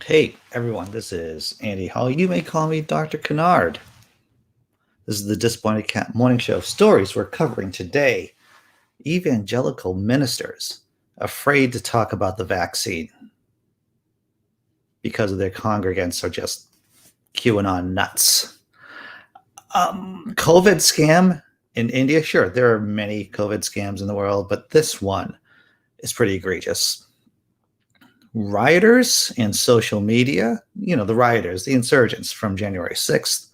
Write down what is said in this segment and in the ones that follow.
Hey, everyone, this is Andy Hall. You may call me Dr. Kennard. This is the Disappointed Cat Morning Show. Stories we're covering today. Evangelical ministers afraid to talk about the vaccine because of their congregants are just QAnon nuts. COVID scam in India. Sure, there are many COVID scams in the world, but this one is pretty egregious. Rioters and social media, the rioters, the insurgents from January 6th,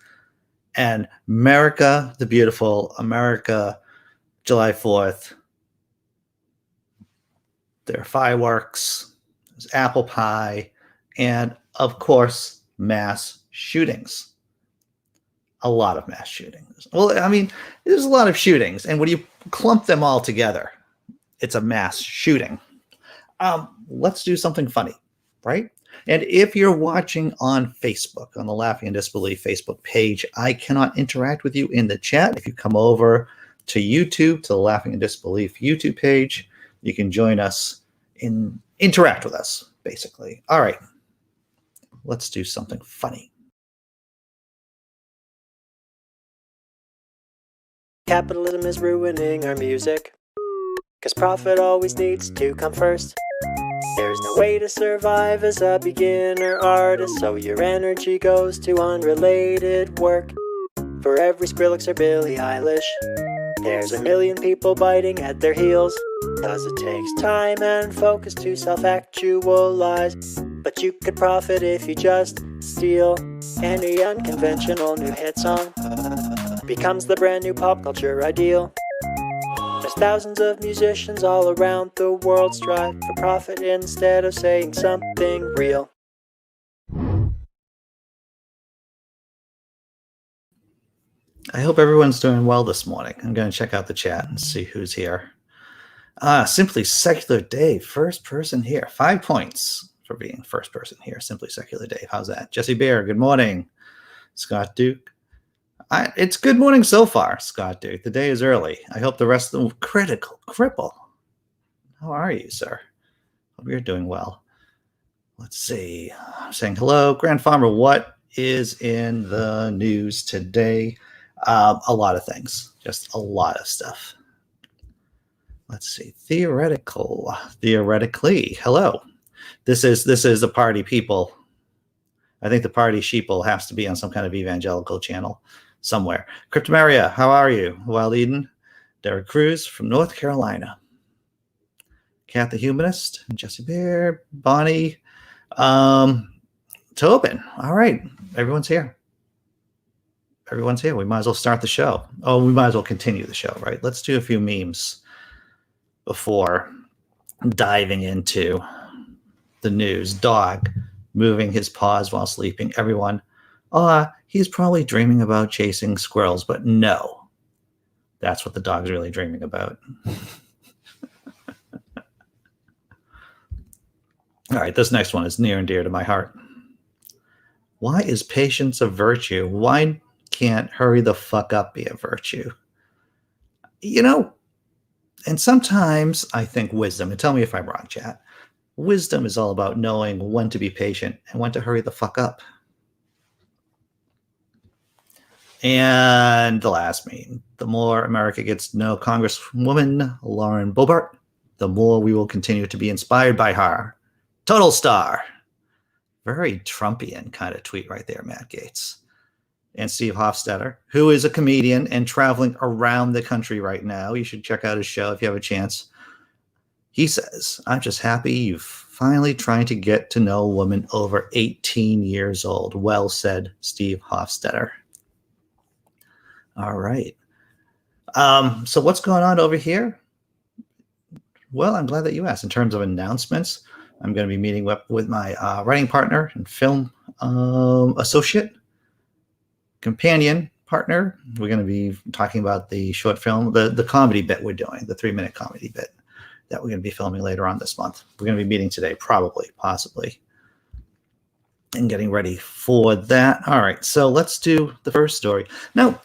and America the Beautiful, America, July 4th. There are fireworks, there's apple pie, and of course, mass shootings. A lot of mass shootings. Well, I mean, there's a lot of shootings, and when you clump them all together, it's a mass shooting. Let's do something funny, right? And if you're watching on Facebook, on the Laughing in Disbelief Facebook page, I cannot interact with you in the chat. If you come over to YouTube, to the Laughing in Disbelief YouTube page, you can join us and interact with us, basically. All right, let's do something funny. Capitalism is ruining our music, 'cause profit always needs to come first. There's no way to survive as a beginner artist, so your energy goes to unrelated work. For every Skrillex or Billie Eilish, there's a million people biting at their heels, 'cause it takes time and focus to self-actualize. But you could profit if you just steal any unconventional new hit song. Becomes the brand new pop culture ideal. There's thousands of musicians all around the world strive for profit instead of saying something real. I hope everyone's doing well this morning. I'm going to check out the chat and see who's here. Simply Secular Dave, first person here. 5 points for being first person here. Simply Secular Dave. How's that? Jessi Bear, good morning. Scott Duke. It's good morning so far, Scott Duke. The day is early. I hope the rest of them cripple. How are you, sir? Hope you're doing well. Let's see. I'm saying hello, Grand Farmer. What is in the news today? A lot of things. Just a lot of stuff. Let's see. Theoretically. Hello. This is the party people. I think the party sheeple has to be on some kind of evangelical channel somewhere. Cryptameria, how are you? Wild Eden, Derek Cruz from North Carolina, Cat the Humanist, Jessi Bear, Bonnie, Tobin. All right, everyone's here. Everyone's here. We might as well start the show. Oh, we might as well continue the show, right? Let's do a few memes before diving into the news. Dog moving his paws while sleeping. Everyone, he's probably dreaming about chasing squirrels, but no, that's what the dog's really dreaming about. All right, this next one is near and dear to my heart. Why is patience a virtue? Why can't hurry the fuck up be a virtue? And sometimes I think wisdom, and tell me if I'm wrong, chat, wisdom is all about knowing when to be patient and when to hurry the fuck up. And the last meme, the more America gets to know Congresswoman Lauren Boebert, the more we will continue to be inspired by her. Total star. Very Trumpian kind of tweet right there, Matt Gaetz. And Steve Hofstetter, who is a comedian and traveling around the country right now. You should check out his show if you have a chance. He says, I'm just happy you've finally trying to get to know a woman over 18 years old. Well said, Steve Hofstetter. All right. So what's going on over here? Well, I'm glad that you asked. In terms of announcements, I'm going to be meeting with my writing partner and film associate, companion partner. We're going to be talking about the short film, the comedy bit we're doing, the 3-minute comedy bit that we're going to be filming later on this month. We're going to be meeting today, possibly, and getting ready for that. All right, so let's do the first story. Now,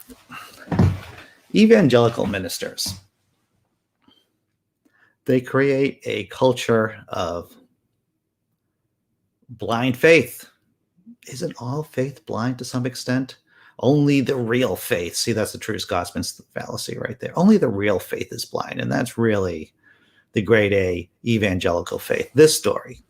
evangelical ministers, they create a culture of Blind faith. Isn't all faith blind to some extent? Only the real faith. See, that's the true Scotsman's fallacy right there. Only the real faith is blind. And that's really the grade A evangelical faith. This story.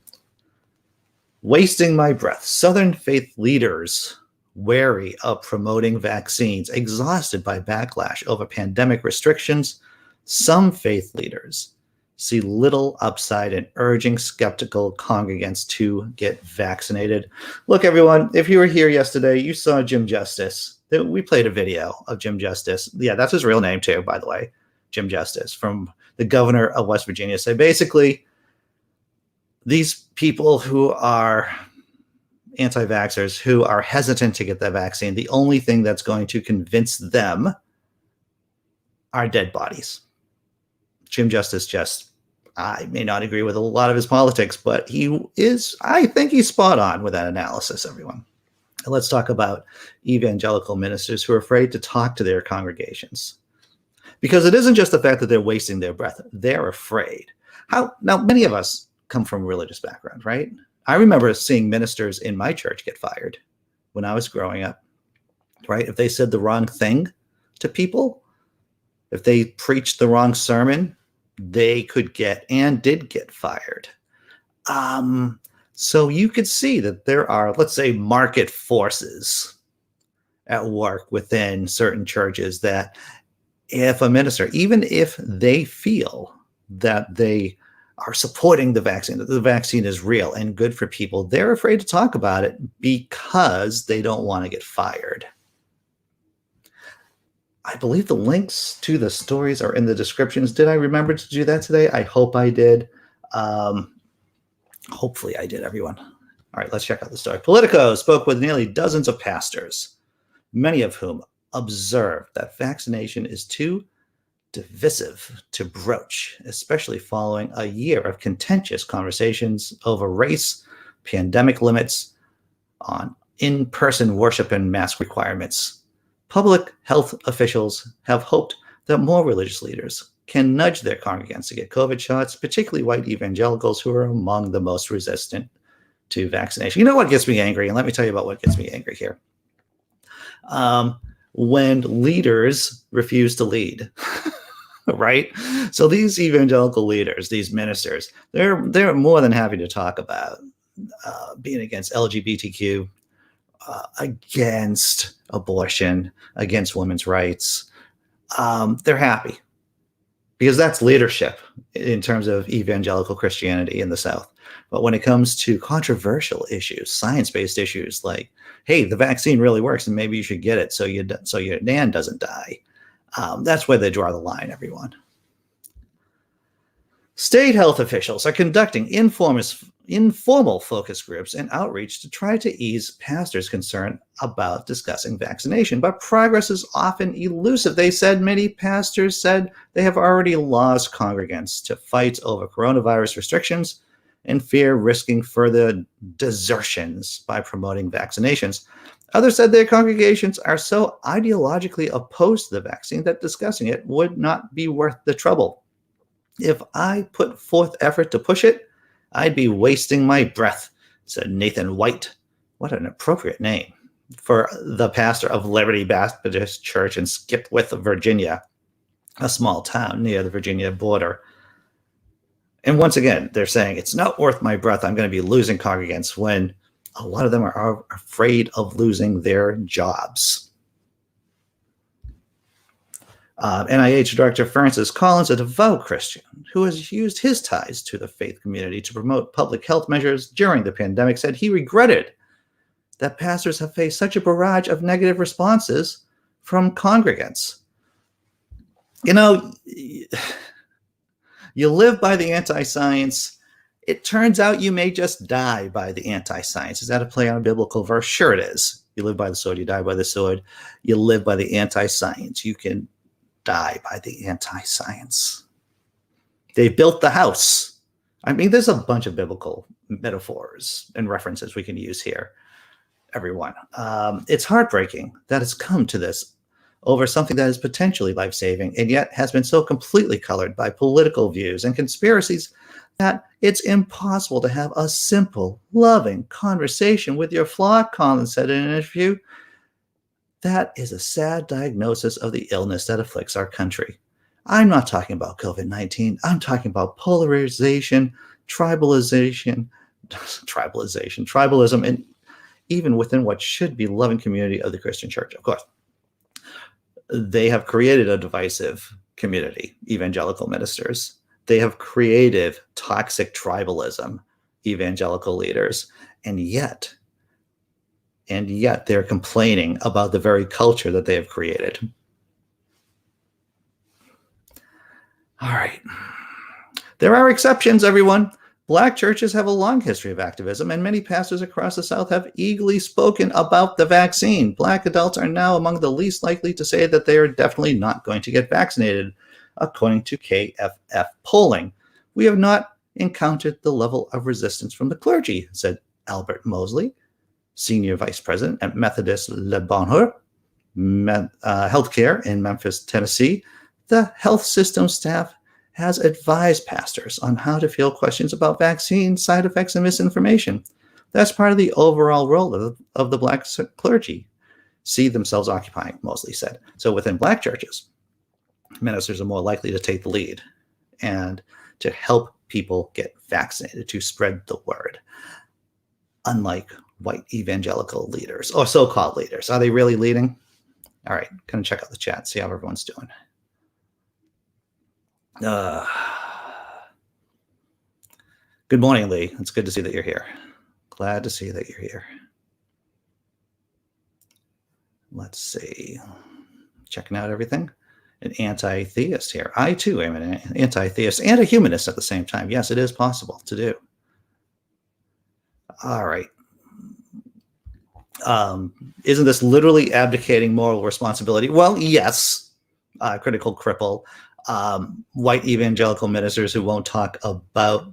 Wasting my breath. Southern faith leaders wary of promoting vaccines, exhausted by backlash over pandemic restrictions. Some faith leaders see little upside in urging skeptical congregants to get vaccinated. Look, everyone, if you were here yesterday, you saw Jim Justice. We played a video of Jim Justice. Yeah, that's his real name too, by the way, Jim Justice, from the governor of West Virginia. So basically, these people who are anti-vaxxers, who are hesitant to get the vaccine, the only thing that's going to convince them are dead bodies. Jim Justice I may not agree with a lot of his politics, but I think he's spot on with that analysis, everyone. And let's talk about evangelical ministers who are afraid to talk to their congregations. Because it isn't just the fact that they're wasting their breath, they're afraid. Now, many of us come from a religious background, right? I remember seeing ministers in my church get fired when I was growing up, right? If they said the wrong thing to people, if they preached the wrong sermon, they could get and did get fired. So you could see that there are, let's say, market forces at work within certain churches that if a minister, even if they feel that they are supporting the vaccine, that the vaccine is real and good for people, they're afraid to talk about it because they don't want to get fired. I believe the links to the stories are in the descriptions. Did I remember to do that today? I hope I did. Hopefully I did, everyone. All right, let's check out the story. Politico spoke with nearly dozens of pastors, many of whom observed that vaccination is too divisive to broach, especially following a year of contentious conversations over race, pandemic limits, on in-person worship and mask requirements. Public health officials have hoped that more religious leaders can nudge their congregants to get COVID shots, particularly white evangelicals who are among the most resistant to vaccination. You know what gets me angry? And let me tell you about what gets me angry here. When leaders refuse to lead, right? So these evangelical leaders, these ministers, they're more than happy to talk about being against LGBTQ, against abortion, against women's rights. They're happy because that's leadership in terms of evangelical Christianity in the South. But when it comes to controversial issues, science-based issues like, hey, the vaccine really works and maybe you should get it so your nan doesn't die, that's where they draw the line, everyone. State health officials are conducting informal focus groups and outreach to try to ease pastors' concern about discussing vaccination, but progress is often elusive. They said many pastors said they have already lost congregants to fights over coronavirus restrictions and fear risking further desertions by promoting vaccinations. Others said their congregations are so ideologically opposed to the vaccine that discussing it would not be worth the trouble. If I put forth effort to push it, I'd be wasting my breath, said Nathan White. What an appropriate name for the pastor of Liberty Baptist Church in Skipwith, Virginia, a small town near the Virginia border. And once again, they're saying it's not worth my breath. I'm going to be losing congregants when a lot of them are afraid of losing their jobs. NIH Director Francis Collins, a devout Christian who has used his ties to the faith community to promote public health measures during the pandemic, said he regretted that pastors have faced such a barrage of negative responses from congregants. You know, you live by the anti-science. It turns out you may just die by the anti-science. Is that a play on a biblical verse? Sure it is. You live by the sword, you die by the sword. You live by the anti-science. You can die by the anti-science. They built the house. I mean, there's a bunch of biblical metaphors and references we can use here, everyone. It's heartbreaking that it's come to this over something that is potentially life-saving and yet has been so completely colored by political views and conspiracies that It's impossible to have a simple, loving conversation with your flock, Collins said in an interview. That is a sad diagnosis of the illness that afflicts our country. I'm not talking about COVID-19. I'm talking about polarization, tribalism, and even within what should be loving community of the Christian church. Of course, they have created a divisive community, evangelical ministers. They have created toxic tribalism, evangelical leaders, and yet they're complaining about the very culture that they have created. All right. There are exceptions, everyone. Black churches have a long history of activism, and many pastors across the South have eagerly spoken about the vaccine. Black adults are now among the least likely to say that they are definitely not going to get vaccinated, according to KFF polling. We have not encountered the level of resistance from the clergy, said Albert Mosley, senior vice president at Methodist Le Bonheur Healthcare in Memphis, Tennessee. The health system staff has advised pastors on how to field questions about vaccine side effects and misinformation. That's part of the overall role of the Black clergy see themselves occupying, Mosley said. So within Black churches, ministers are more likely to take the lead and to help people get vaccinated, to spread the word, unlike white evangelical leaders or so-called leaders. Are they really leading? All right, gonna check out the chat, see how everyone's doing. Good morning, Lee. It's good to see that you're here. Glad to see that you're here. Let's see. Checking out everything. An anti-theist here. I, too, am an anti-theist and a humanist at the same time. Yes, it is possible to do. All right. Isn't this literally abdicating moral responsibility? Well, yes. Critical cripple. White evangelical ministers who won't talk about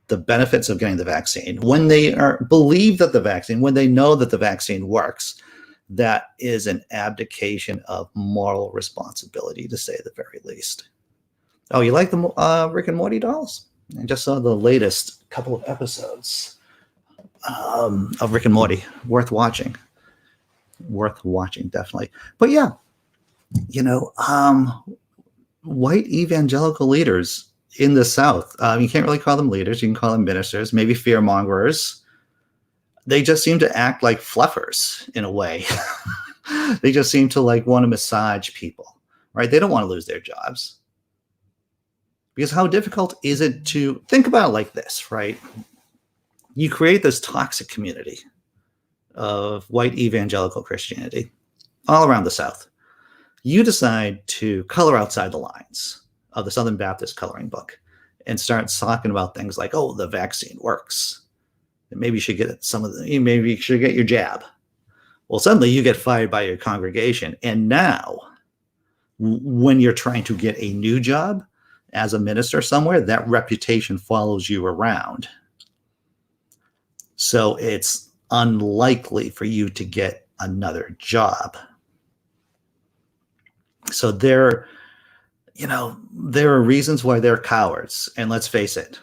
the benefits of getting the vaccine when they believe that the vaccine, when they know that the vaccine works, that is an abdication of moral responsibility, to say the very least. Oh, you like the Rick and Morty dolls? I just saw the latest couple of episodes of Rick and Morty. Worth watching, definitely. But yeah, white evangelical leaders in the South, you can't really call them leaders. You can call them ministers, maybe fear mongers. They just seem to act like fluffers in a way. They just seem to want to massage people, right? They don't want to lose their jobs. Because how difficult is it to think about it like this, right? You create this toxic community of white evangelical Christianity all around the South. You decide to color outside the lines of the Southern Baptist coloring book and start talking about things like, oh, the vaccine works. And maybe you should get maybe you should get your jab. Well, suddenly you get fired by your congregation. And now, when you're trying to get a new job as a minister somewhere, that reputation follows you around. So it's unlikely for you to get another job. So there are reasons why they're cowards. And let's face it,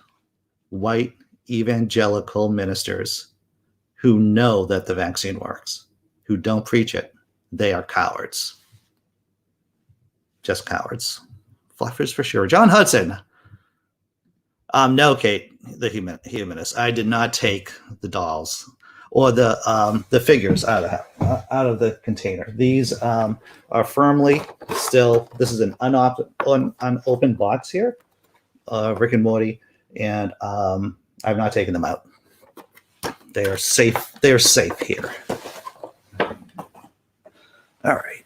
white evangelical ministers who know that the vaccine works, who don't preach it, they are cowards. Just cowards. Fluffers for sure. John Hudson. No, Kate, the humanist. I did not take the dolls or the figures out of the container. These are firmly still. This is an unopened box here, Rick and Morty, and I've not taken them out. They are safe. They are safe here. All right.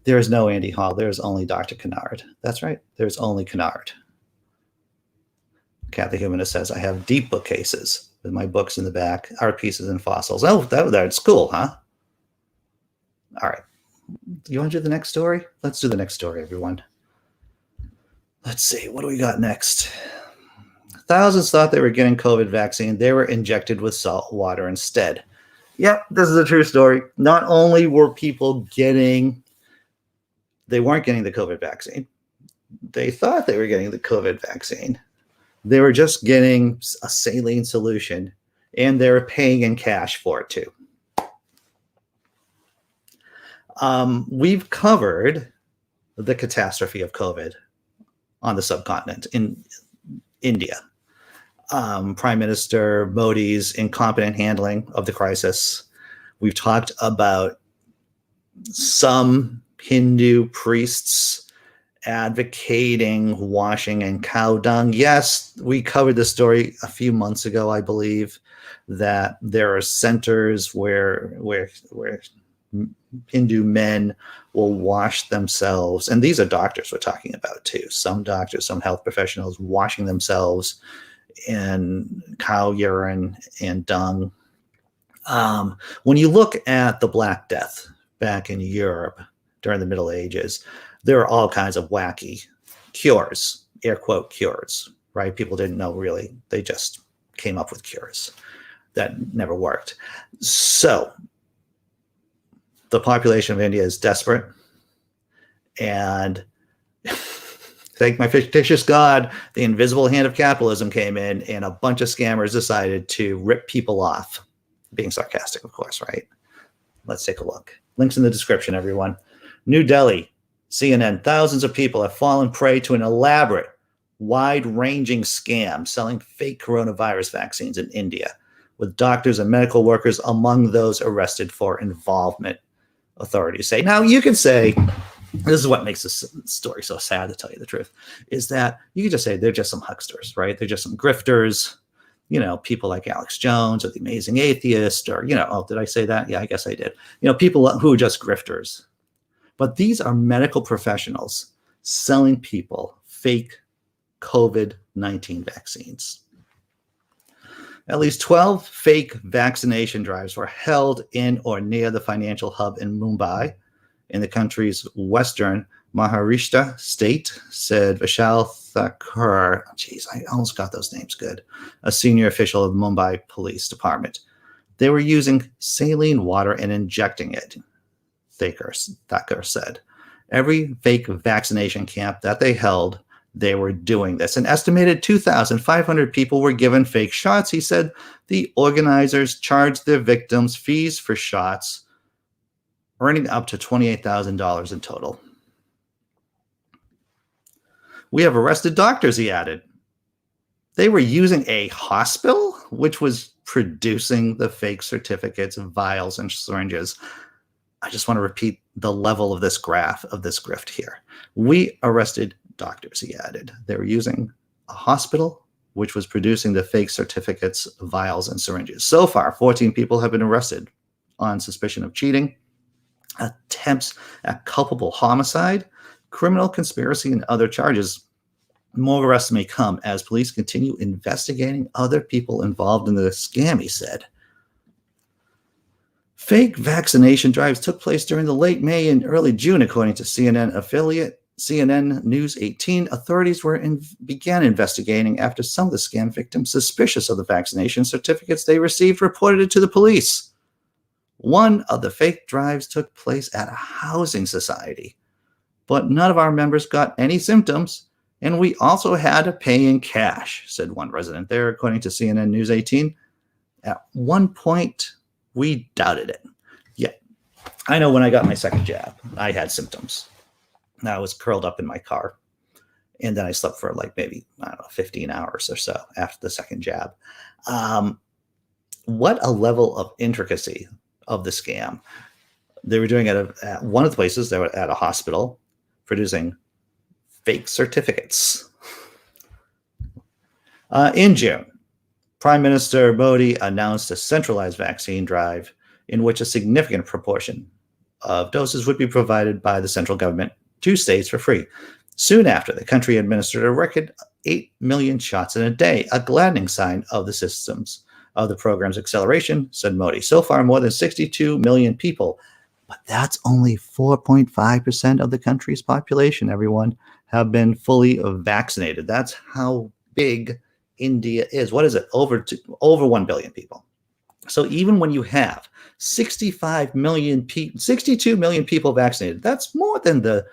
There is no Andy Hall. There is only Dr. Kennard. That's right. There's only Kennard. Cat the Humanist says, I have deep bookcases with my books in the back, art pieces and fossils. Oh, that's cool, huh? All right. You want to do the next story? Let's do the next story, everyone. Let's see. What do we got next? Thousands thought they were getting COVID vaccine. They were injected with salt water instead. Yep, this is a true story. Not only were people they weren't getting the COVID vaccine. They thought they were getting the COVID vaccine. They were just getting a saline solution, and they were paying in cash for it too. We've covered the catastrophe of COVID on the subcontinent in India. Prime Minister Modi's incompetent handling of the crisis. We've talked about some Hindu priests advocating washing in cow dung. Yes, we covered the story a few months ago, I believe, that there are centers where Hindu men will wash themselves. And these are doctors we're talking about too. Some doctors, some health professionals washing themselves in cow urine and dung. When you look at the Black Death back in Europe during the Middle Ages, there are all kinds of wacky cures, air quote cures, right? People didn't know really. They just came up with cures that never worked. So the population of India is desperate. And thank my fictitious God, the invisible hand of capitalism came in and a bunch of scammers decided to rip people off. Being sarcastic, of course, right? Let's take a look. Links in the description, everyone. New Delhi, CNN, thousands of people have fallen prey to an elaborate, wide-ranging scam selling fake coronavirus vaccines in India, with doctors and medical workers among those arrested for involvement, authorities say. Now, you can say, this is what makes this story so sad, to tell you the truth, is that you can just say they're just some hucksters, right? They're just some grifters, you know, people like Alex Jones or the Amazing Atheist, or, you know, oh, did I say that? Yeah, I guess I did. You know, people who are just grifters. But these are medical professionals selling people fake COVID-19 vaccines. At least 12 fake vaccination drives were held in or near the financial hub in Mumbai, in the country's western Maharashtra state, said Vishal Thakur. Geez, I almost got those names good. A senior official of the Mumbai Police Department. They were using saline water and injecting it, Thakur said. Every fake vaccination camp that they held, they were doing this. An estimated 2,500 people were given fake shots. He said the organizers charged their victims fees for shots, earning up to $28,000 in total. We have arrested doctors, he added. They were using a hospital, which was producing the fake certificates, vials, and syringes. I just want to repeat the level of this graph, of this grift here. We arrested doctors, he added. They were using a hospital, which was producing the fake certificates, vials, and syringes. So far, 14 people have been arrested on suspicion of cheating, attempts at culpable homicide, criminal conspiracy, and other charges. More arrests may come as police continue investigating other people involved in the scam, he said. Fake vaccination drives took place during the late May and early June, according to CNN affiliate CNN News 18. Authorities began investigating after some of the scam victims, suspicious of the vaccination certificates they received, reported it to the police. One of the fake drives took place at a housing society, but none of our members got any symptoms, and we also had to pay in cash, said one resident there, according to CNN News 18. At one point, we doubted it. Yeah, I know when I got my second jab, I had symptoms. I was curled up in my car, and then I slept for like maybe, I don't know, 15 hours or so after the second jab. What a level of intricacy of the scam. They were doing it at one of the places. They were at a hospital producing fake certificates. In June, Prime Minister Modi announced a centralized vaccine drive in which a significant proportion of doses would be provided by the central government to states for free. Soon after, the country administered a record 8 million shots in a day, a gladdening sign of the systems of the program's acceleration, said Modi. So far, more than 62 million people, but that's only 4.5% of the country's population, everyone, have been fully vaccinated. That's how big India is. What is it? Over 1 billion people. So even when you have 62 million people vaccinated, that's more than the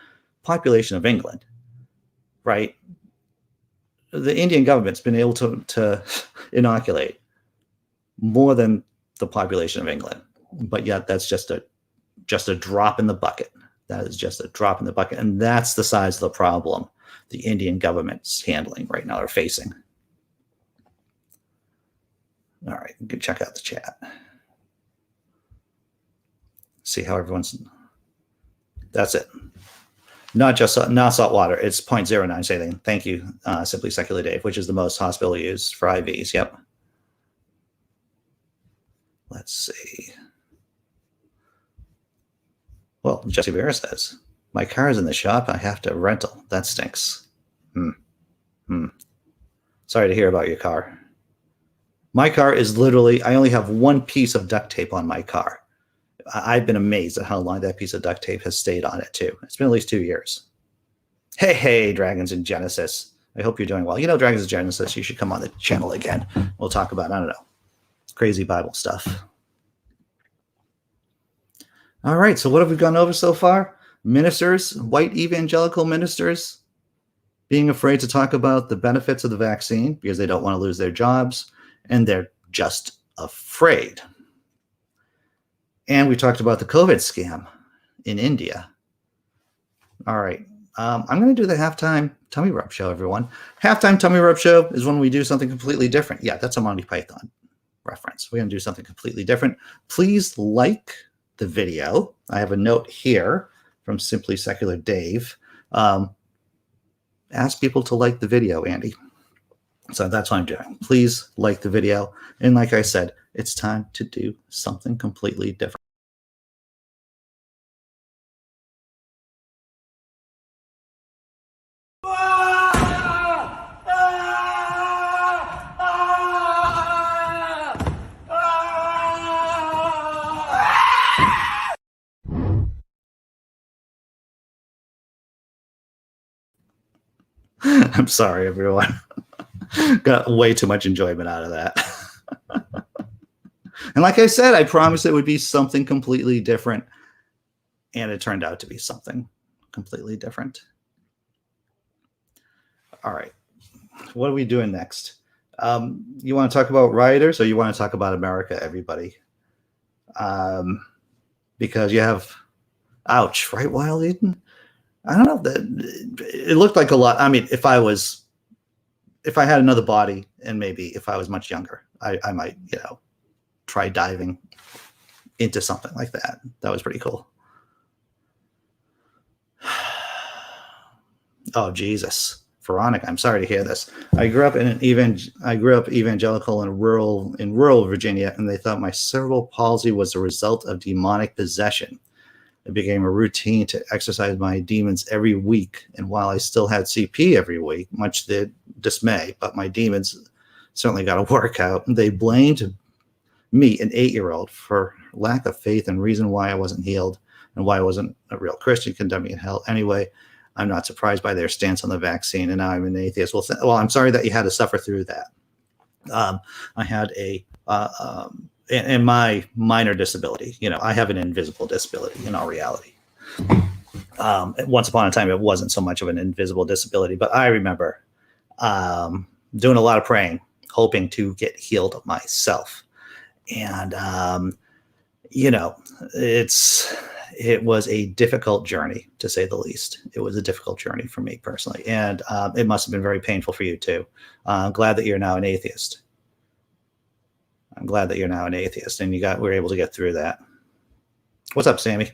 population of England, right? the Indian government's been able to inoculate more than the population of England, but yet that's just a drop in the bucket. That is just a drop in the bucket, and that's the size of the problem the Indian government's handling right now or facing. All right, you can check out the chat. See how everyone's. That's it. Not salt water. It's 0.09 saline. Thank you, Simply Secular Dave, which is the most hospital used for IVs. Yep. Let's see. Well, Jessi Bear says, my car is in the shop. I have to rental. That stinks. Sorry to hear about your car. My car is literally, I only have one piece of duct tape on my car. I've been amazed at how long that piece of duct tape has stayed on it, too. It's been at least 2 years. Hey, Dragons in Genesis. I hope you're doing well. You know, Dragons in Genesis, you should come on the channel again. We'll talk about, I don't know, crazy Bible stuff. All right, so what have we gone over so far? Ministers, white evangelical ministers, being afraid to talk about the benefits of the vaccine because they don't want to lose their jobs, and they're just afraid. And we talked about the COVID scam in India. All right. I'm going to do the halftime tummy rub show, everyone. Halftime tummy rub show is when we do something completely different. Yeah, that's a Monty Python reference. We're going to do something completely different. Please like the video. I have a note here from Simply Secular Dave. Ask people to like the video, Andy. So that's what I'm doing. Please like the video. And like I said, it's time to do something completely different. I'm sorry, everyone. Got way too much enjoyment out of that. And like I said, I promised it would be something completely different. And it turned out to be something completely different. All right. What are we doing next? You want to talk about rioters or you want to talk about America, everybody? Because you have, ouch, right, Wild Eden? I don't know. It looked like a lot. I mean, if I had another body and maybe if I was much younger, I might, try diving into something like that. That was pretty cool. Oh, Jesus. Veronica, I'm sorry to hear this. I grew up evangelical in rural Virginia, and they thought my cerebral palsy was the result of demonic possession. It became a routine to exercise my demons every week. And while I still had CP every week, much to their dismay, but my demons certainly got a workout. They blamed me, an 8-year-old, for lack of faith and reason why I wasn't healed and why I wasn't a real Christian, condemned me in hell. Anyway, I'm not surprised by their stance on the vaccine, and now I'm an atheist. Well, I'm sorry that you had to suffer through that. I had and my minor disability, I have an invisible disability in all reality. Once upon a time, it wasn't so much of an invisible disability, but I remember doing a lot of praying, hoping to get healed myself. And, it was a difficult journey, to say the least. It was a difficult journey for me personally. And it must have been very painful for you too. I'm glad that you're now an atheist. And we're able to get through that. What's up, Sammy?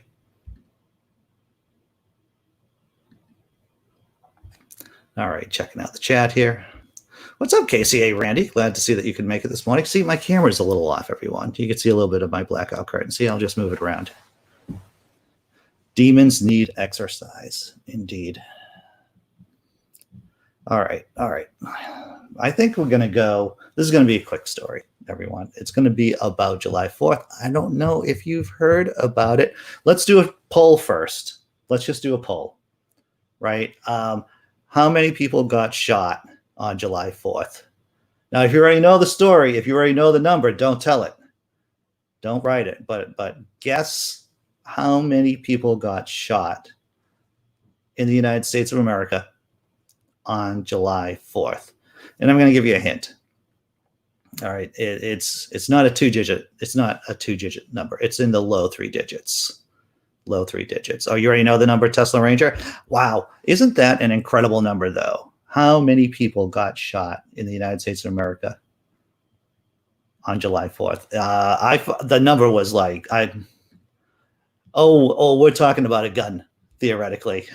All right, checking out the chat here. What's up, KCA Randy? Glad to see that you could make it this morning. See, my camera's a little off, everyone. You can see a little bit of my blackout curtain. See, I'll just move it around. Demons need exercise, indeed. All right. I think we're going to go. This is going to be a quick story, everyone. It's going to be about July 4th. I don't know if you've heard about it. Let's do a poll first. Let's just do a poll, right? How many people got shot on July 4th? Now, if you already know the story, if you already know the number, don't tell it. Don't write it. But guess how many people got shot in the United States of America on July 4th? And I'm going to give you a hint. All right, it's not a two-digit. It's not a two-digit number. It's in the low three digits. Low three digits. Oh, you already know the number, Tesla Ranger? Wow. Isn't that an incredible number, though? How many people got shot in the United States of America on July 4th? The number was like, we're talking about a gun, theoretically.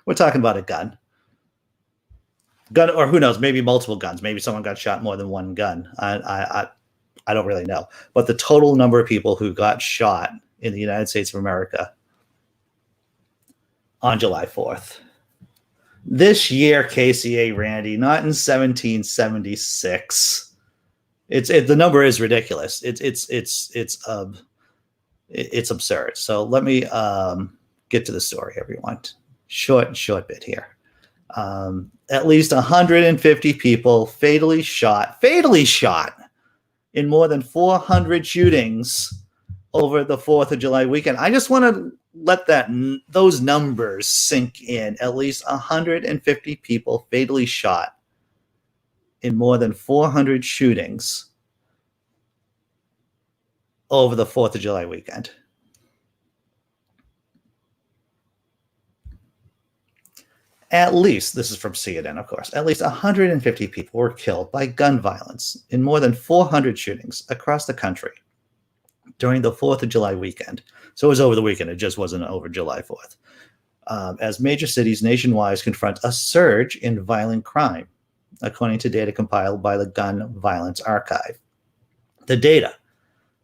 We're talking about a gun. Or who knows, maybe multiple guns. Maybe someone got shot more than one gun. I don't really know. But the total number of people who got shot in the United States of America on July 4th. This year, KCA Randy, not in 1776. The number is ridiculous. It's absurd. So let me get to the story, everyone. Short bit here. At least 150 people fatally shot in more than 400 shootings over the 4th of July weekend. I just want to let those numbers sink in. At least 150 people fatally shot in more than 400 shootings over the 4th of July weekend. At least, this is from CNN, of course, at least 150 people were killed by gun violence in more than 400 shootings across the country during the 4th of July weekend. So it was over the weekend. It just wasn't over July 4th. As major cities nationwide confront a surge in violent crime, according to data compiled by the Gun Violence Archive. The data,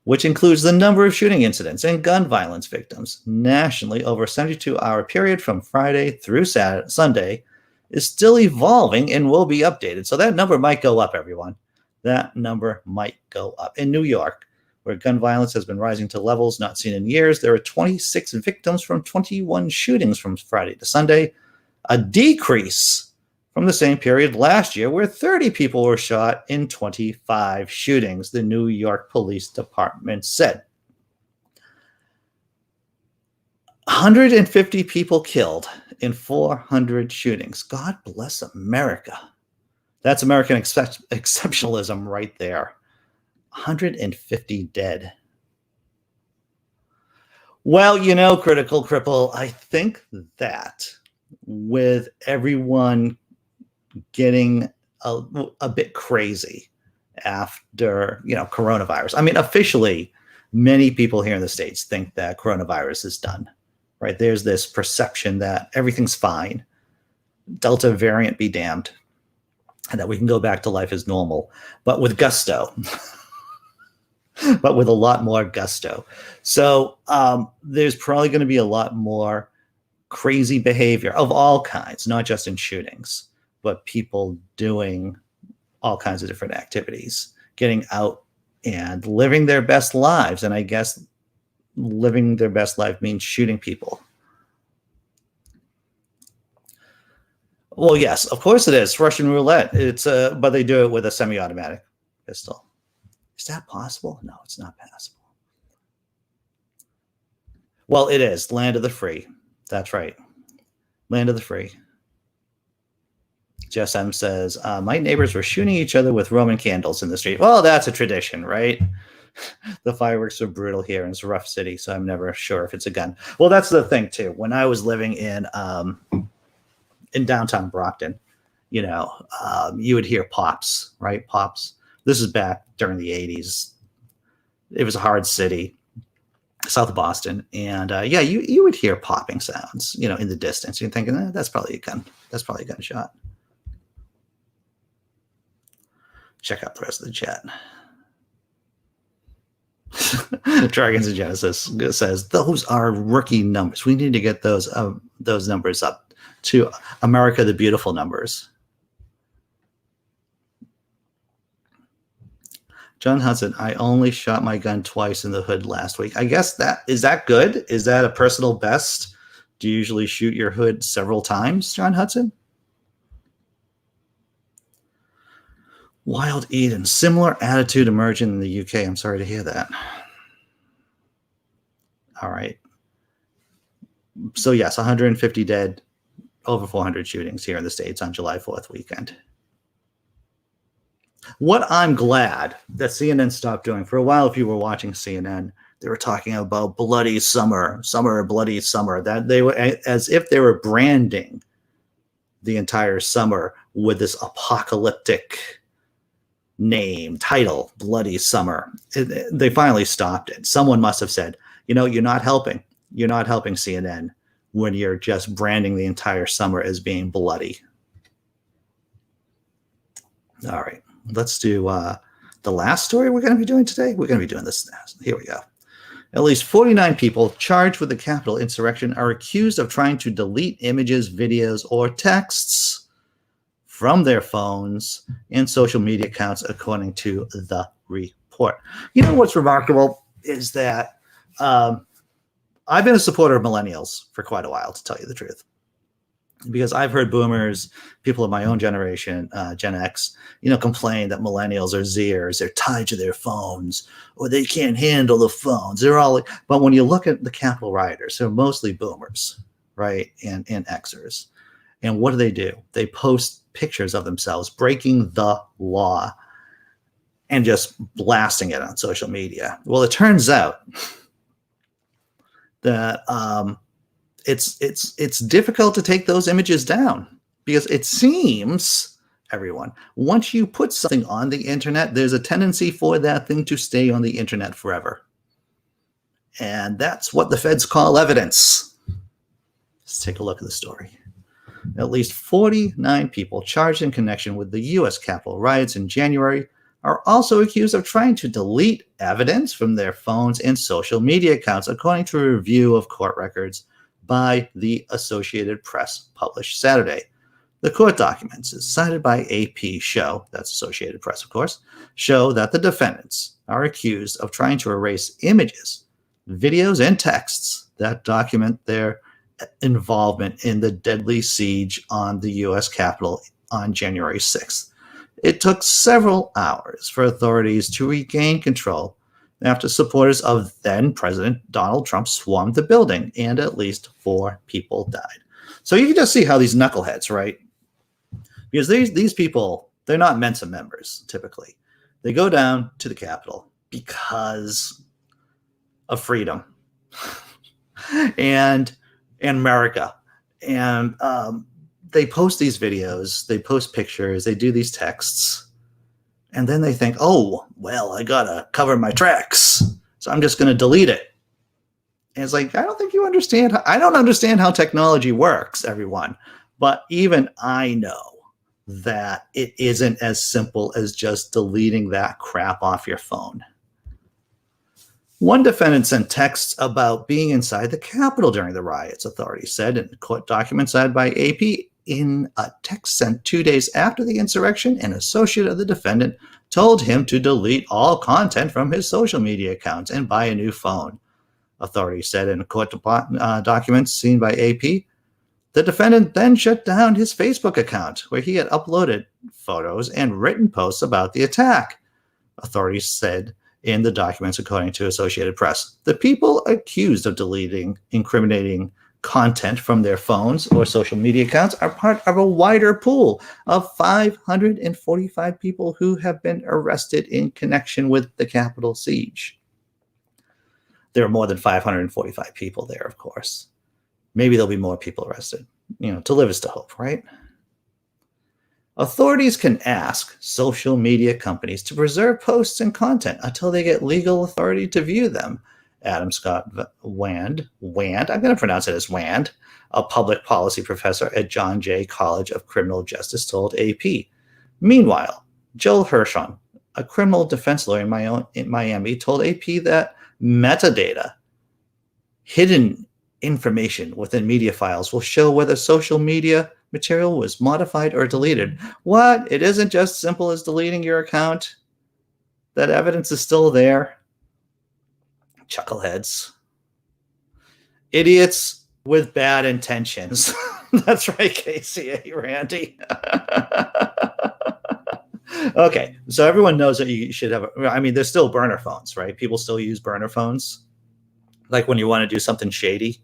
which includes the number of shooting incidents and gun violence victims nationally over a 72-hour period from Friday through Sunday, is still evolving and will be updated. So that number might go up, everyone. That number might go up. In New York, where gun violence has been rising to levels not seen in years, there are 26 victims from 21 shootings from Friday to Sunday, a decrease from the same period last year, where 30 people were shot in 25 shootings, the New York Police Department said. 150 people killed in 400 shootings. God bless America. That's American exceptionalism right there. 150 dead. Well, Critical Cripple, I think that with everyone getting a bit crazy after, coronavirus. I mean, officially, many people here in the States think that coronavirus is done, right? There's this perception that everything's fine. Delta variant be damned. And that we can go back to life as normal, but with gusto. But with a lot more gusto. So there's probably going to be a lot more crazy behavior of all kinds, not just in shootings, but people doing all kinds of different activities, getting out and living their best lives. And I guess living their best life means shooting people. Well, yes, of course it is. Russian roulette. But they do it with a semi-automatic pistol. Is that possible? No, it's not possible. Well, it is. Land of the free. That's right. Land of the free. Jess M says, my neighbors were shooting each other with Roman candles in the street. Well, that's a tradition, right? The fireworks are brutal here, and it's a rough city, so I'm never sure if it's a gun. Well, that's the thing, too. When I was living in downtown Brockton, you would hear pops, right? Pops. This is back during the 80s. It was a hard city, south of Boston. And you would hear popping sounds, in the distance. You're thinking, that's probably a gun. That's probably a gunshot. Check out the rest of the chat. Dragons of Genesis says, those are rookie numbers. We need to get those numbers up to America the Beautiful numbers. John Hudson, I only shot my gun twice in the hood last week. I guess is that good? Is that a personal best? Do you usually shoot your hood several times, John Hudson? Wild Eden, similar attitude emerging in the UK. I'm sorry to hear that. All right. So yes, 150 dead, over 400 shootings here in the States on July 4th weekend. What I'm glad that CNN stopped doing, for a while, if you were watching CNN, they were talking about bloody summer, bloody summer, that they were as if they were branding the entire summer with this apocalyptic name, title, bloody summer. They finally stopped it. Someone must have said, you're not helping. You're not helping CNN when you're just branding the entire summer as being bloody. All right, let's do the last story we're going to be doing today. We're going to be doing this. Here we go. At least 49 people charged with the Capitol insurrection are accused of trying to delete images, videos, or texts from their phones and social media accounts, according to the report. What's remarkable is that I've been a supporter of millennials for quite a while, to tell you the truth, because I've heard boomers, people of my own generation, Gen X, complain that millennials are Zers, they're tied to their phones, or they can't handle the phones. They're all, but when you look at the Capitol rioters, they're mostly boomers, right, and Xers. And what do? They post pictures of themselves breaking the law and just blasting it on social media. Well, it turns out that it's difficult to take those images down, because it seems, everyone, once you put something on the internet, there's a tendency for that thing to stay on the internet forever. And that's what the feds call evidence. Let's take a look at the story. At least 49 people charged in connection with the U.S. Capitol riots in January are also accused of trying to delete evidence from their phones and social media accounts, according to a review of court records by the Associated Press published Saturday. The court documents, as cited by AP, show, that's Associated Press, of course, show that the defendants are accused of trying to erase images, videos, and texts that document their involvement in the deadly siege on the U.S. Capitol on January 6th. It took several hours for authorities to regain control after supporters of then-President Donald Trump swarmed the building, and at least 4 people died. So you can just see how these knuckleheads, right? Because these people, they're not Mensa members, typically. They go down to the Capitol because of freedom and America. And they post these videos, they post pictures, they do these texts, and then they think, oh, well, I gotta cover my tracks, so I'm just gonna delete it. And it's like, I don't think you understand. I don't understand how technology works, everyone. But even I know that it isn't as simple as just deleting that crap off your phone. One defendant sent texts about being inside the Capitol during the riots, authorities said in court documents cited by AP. In a text sent 2 days after the insurrection, an associate of the defendant told him to delete all content from his social media accounts and buy a new phone, authorities said in court documents seen by AP. The defendant then shut down his Facebook account, where he had uploaded photos and written posts about the attack, authorities said in the documents, according to Associated Press. The people accused of deleting incriminating content from their phones or social media accounts are part of a wider pool of 545 people who have been arrested in connection with the Capitol siege. There are more than 545 people there, of course. Maybe there'll be more people arrested. To live is to hope, right? Authorities can ask social media companies to preserve posts and content until they get legal authority to view them. Adam Scott Wand, I'm going to pronounce it as Wand, a public policy professor at John Jay College of Criminal Justice, told AP. Meanwhile, Joel Hirschon, a criminal defense lawyer in Miami, told AP that metadata, hidden information within media files, will show whether social media material was modified or deleted. What? It isn't just simple as deleting your account? That evidence is still there? Chuckleheads. Idiots with bad intentions. That's right, Casey, Randy. Okay, so everyone knows that you should have, there's still burner phones, right? People still use burner phones. Like when you want to do something shady,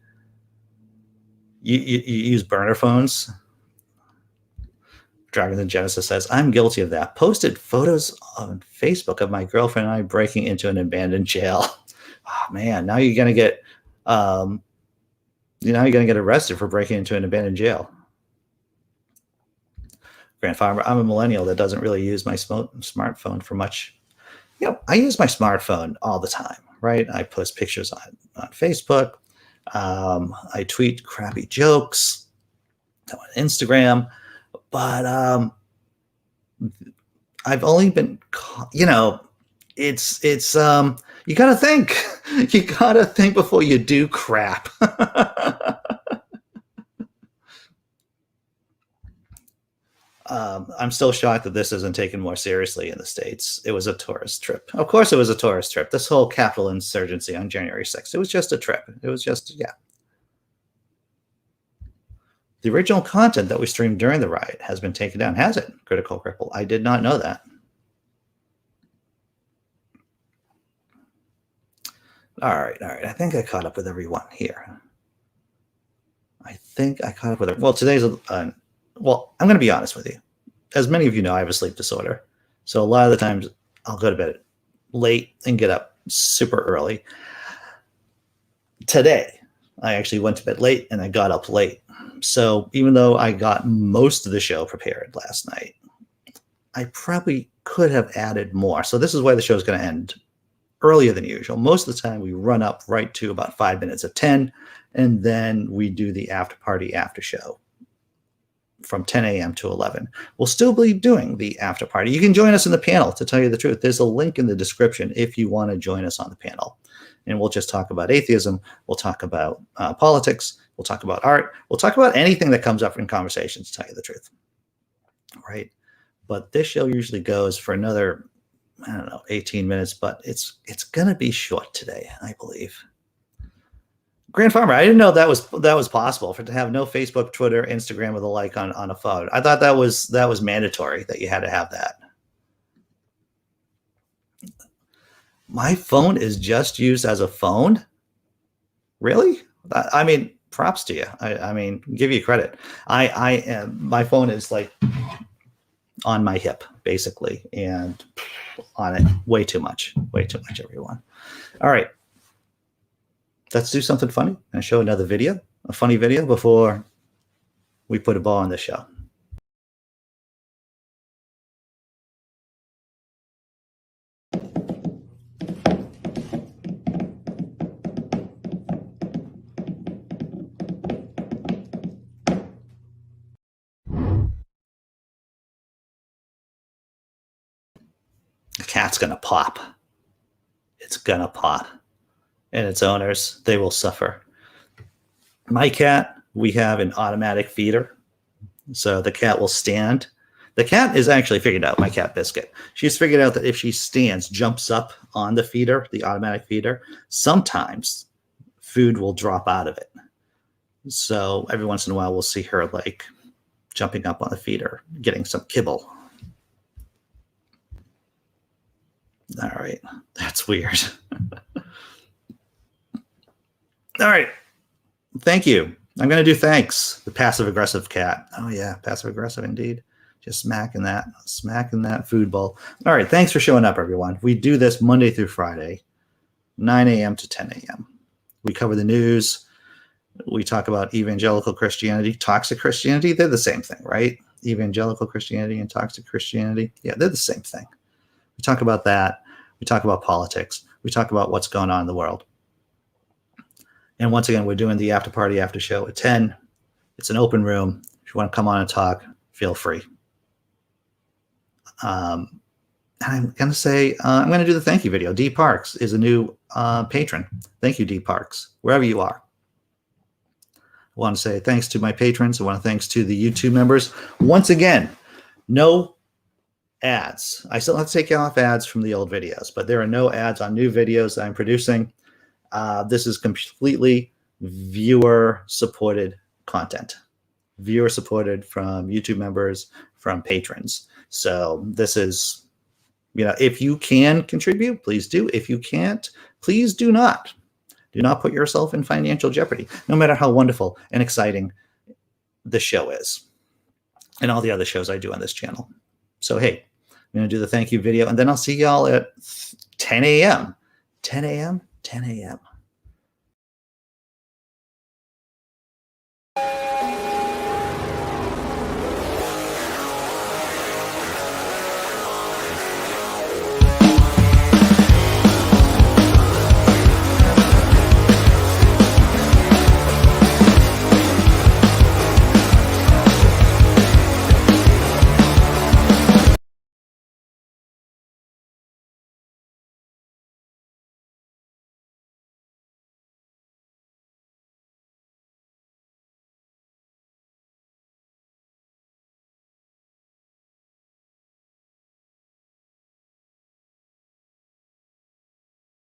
you use burner phones. I'm Dragons in Genesis says, I'm guilty of that. Posted photos on Facebook of my girlfriend and I breaking into an abandoned jail. Oh man, now you're gonna get arrested for breaking into an abandoned jail. Grandfather, I'm a millennial that doesn't really use my smartphone for much. I use my smartphone all the time, right? I post pictures on Facebook. I tweet crappy jokes on Instagram, but I've only been, it's you got to think. You got to think before you do crap. I'm still shocked that this isn't taken more seriously in the States. It was a tourist trip. Of course it was a tourist trip. This whole Capitol insurgency on January 6th, it was just a trip. It was just, yeah. The original content that we streamed during the riot has been taken down. Has it? Critical Cripple. I did not know that. All right. I think I caught up with everyone here. Well, today's well, I'm going to be honest with you. As many of you know, I have a sleep disorder. So a lot of the times I'll go to bed late and get up super early. Today, I actually went to bed late and I got up late. So even though I got most of the show prepared last night, I probably could have added more. So this is why the show is going to end earlier than usual. Most of the time we run up right to about 5 minutes of 10, and then we do the after party after show from 10 a.m. to 11. We'll still be doing the after party. You can join us in the panel, to tell you the truth. There's a link in the description if you want to join us on the panel. And we'll just talk about atheism. We'll talk about politics. We'll talk about art. We'll talk about anything that comes up in conversations, to tell you the truth. Right? But this show usually goes for another, 18 minutes, but it's going to be short today, I believe. Grand Farmer, I didn't know that was possible to have no Facebook, Twitter, Instagram with a like on a phone. I thought that was mandatory, that you had to have that. My phone is just used as a phone? Really? I mean, props to you. I mean, give you credit. My phone is like on my hip, basically, and on it way too much, everyone. All right. Let's do something funny and show another video, a funny video, before we put a ball on the show. The cat's going to pop. It's going to pop. And its owners, they will suffer. My cat, we have an automatic feeder. So the cat will stand. The cat is actually figured out, my cat Biscuit. She's figured out that if she stands, jumps up on the feeder, the automatic feeder, sometimes food will drop out of it. So every once in a while, we'll see her like jumping up on the feeder, getting some kibble. All right. That's weird. All right. Thank you. I'm going to do thanks. The passive-aggressive cat. Oh, yeah. Passive-aggressive indeed. Just smacking that food bowl. All right. Thanks for showing up, everyone. We do this Monday through Friday, 9 a.m. to 10 a.m. We cover the news. We talk about evangelical Christianity, toxic Christianity. They're the same thing, right? Evangelical Christianity and toxic Christianity. Yeah, they're the same thing. We talk about that. We talk about politics. We talk about what's going on in the world. And once again, we're doing the after party after show at 10. It's an open room. If you want to come on and talk, feel free. I'm going to say, I'm going to do the thank you video. Dee Parks is a new patron. Thank you, Dee Parks, wherever you are. I want to say thanks to my patrons. I want to thanks to the YouTube members. Once again, no ads. I still have to take off ads from the old videos, but there are no ads on new videos that I'm producing. This is completely viewer-supported content. Viewer-supported from YouTube members, from patrons. So this is, if you can contribute, please do. If you can't, please do not. Do not put yourself in financial jeopardy, no matter how wonderful and exciting the show is. and all the other shows I do on this channel. So, hey, I'm going to do the thank you video, and then I'll see y'all at 10 a.m. 10 a.m. 10 a.m.